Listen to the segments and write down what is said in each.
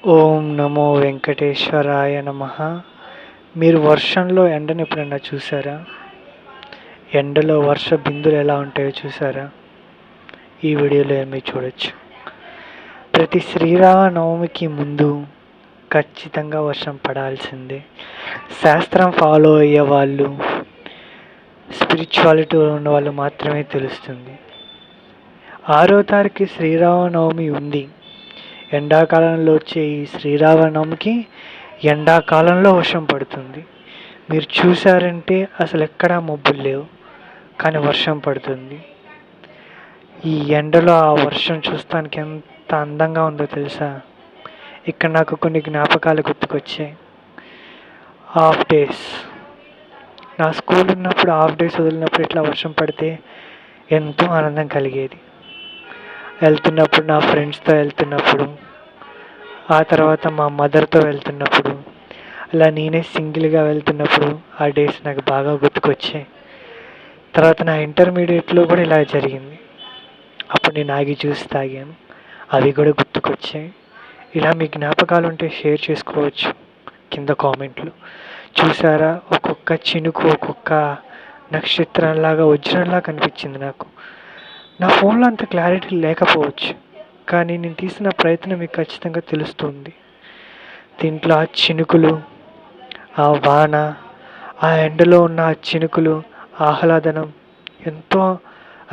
ఓం నమో వెంకటేశ్వరాయ నమః. మీరు వర్షంలో ఎండను ఎప్పుడైనా చూసారా? ఎండలో వర్ష బిందులు ఎలా ఉంటాయో చూసారా? ఈ వీడియోలో మీరు చూడొచ్చు. ప్రతి శ్రీరామనవమికి ముందు ఖచ్చితంగా వర్షం పడాల్సిందే. శాస్త్రం ఫాలో అయ్యే వాళ్ళు, స్పిరిచువాలిటీ ఉన్న వాళ్ళు మాత్రమే తెలుస్తుంది. 6వ తారీఖు శ్రీరామనవమి ఉంది. ఎండాకాలంలో వచ్చే ఈ శ్రీరామనవమికి ఎండాకాలంలో వర్షం పడుతుంది. మీరు చూసారంటే అసలు ఎక్కడా మబ్బులు లేవు, కానీ వర్షం పడుతుంది. ఈ ఎండలో ఆ వర్షం చూస్తానికి ఎంత అందంగా ఉందో తెలుసా? ఇక్కడ నాకు కొన్ని జ్ఞాపకాలు గుర్తుకొచ్చాయి. హాఫ్ డేస్, నా స్కూల్ ఉన్నప్పుడు హాఫ్ డేస్ వదిలినప్పుడు ఇట్లా వర్షం పడితే ఎంతో ఆనందం కలిగేది. వెళ్తున్నప్పుడు, నా ఫ్రెండ్స్తో వెళ్తున్నప్పుడు, ఆ తర్వాత మా మదర్తో వెళ్తున్నప్పుడు, అలా నేనే సింగిల్గా వెళ్తున్నప్పుడు ఆ డేస్ నాకు బాగా గుర్తుకొచ్చాయి. తర్వాత నా ఇంటర్మీడియట్లో కూడా ఇలా జరిగింది. అప్పుడు నేను ఆగి జ్యూస్ తాగాను, అవి కూడా గుర్తుకొచ్చాయి. ఇలా మీ జ్ఞాపకాలు ఉంటే షేర్ చేసుకోవచ్చు కింద కామెంట్లు. చూసారా, ఒక్కొక్క చినుకు ఒక్కొక్క నక్షత్రంలాగా వజ్రంలా కనిపించింది నాకు. నా ఫోన్లో అంత క్లారిటీ లేకపోవచ్చు, కానీ నేను తీసిన ప్రయత్నం మీకు ఖచ్చితంగా తెలుస్తుంది. దీంట్లో ఆ చినుకులు, ఆ వాన, ఆ ఎండలో ఉన్న ఆ చినుకులు, ఆహ్లాదనం ఎంతో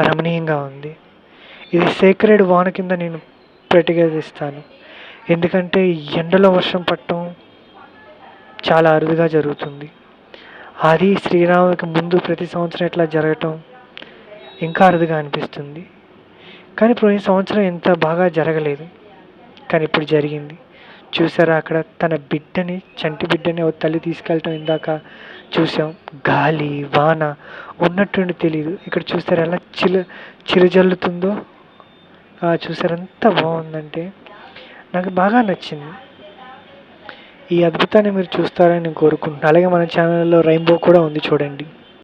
రమణీయంగా ఉంది. ఇది సేక్రెడ్ వాన కింద నేను ప్రతిఘటిస్తాను. ఎందుకంటే ఎండలో వర్షం పడటం చాలా అరుదుగా జరుగుతుంది. అది శ్రీరామునికి ముందు ప్రతి సంవత్సరం ఇట్లా జరగటం ఇంకా అరుదుగా అనిపిస్తుంది. కానీ ఇప్పుడు ఈ సంవత్సరం ఎంత బాగా జరగలేదు, కానీ ఇప్పుడు జరిగింది. చూసారా, అక్కడ తన బిడ్డని, చంటి బిడ్డని ఓ తల్లి తీసుకెళ్ళటం ఇందాక చూసాం. గాలి వాన ఉన్నట్టుండి తెలియదు. ఇక్కడ చూసారా ఎలా చిరుజల్లుతుందో. చూసారు ఎంత బాగుందంటే నాకు బాగా నచ్చింది. ఈ అద్భుతాన్ని మీరు చూస్తారని నేను కోరుకుంటున్నాను. అలాగే మన ఛానల్లో రెయిన్బో కూడా ఉంది, చూడండి.